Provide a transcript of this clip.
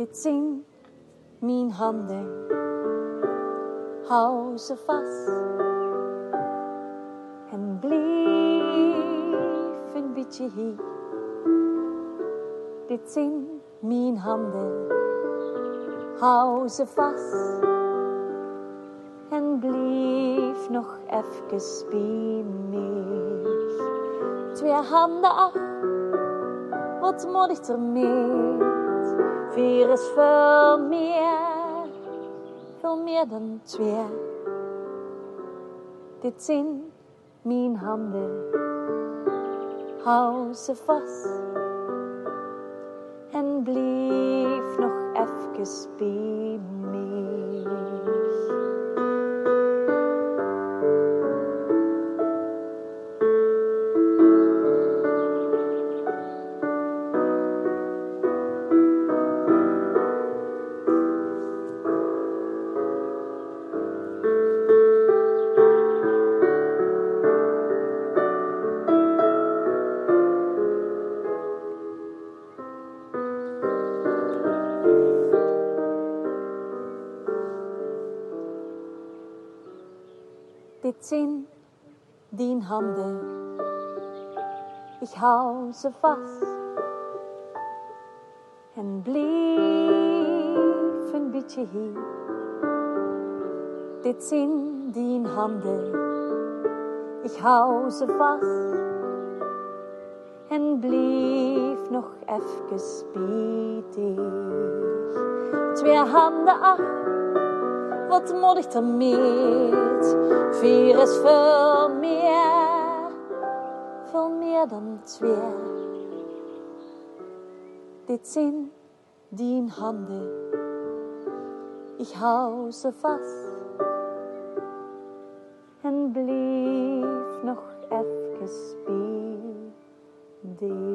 Dit zijn mijn handen, hou ze vast en blijf een beetje hier. Dit zijn mijn handen, hou ze vast en blijf nog even bij mij. 2 handen af, wat moet ik ermee? 4 is veel meer dan 2. Dit zijn mijn handen, hou ze vast en blijf nog even bij mij. Dit zijn die handen, ik hou ze vast en blijf een beetje hier. Dit zijn die handen, ik hou ze vast en blijf nog even bij dich. 2 handen af, wat moet ik ermee? 4 is veel meer dan 2. Dit zijn die handen, ik hou ze vast en blijf nog even bij dich.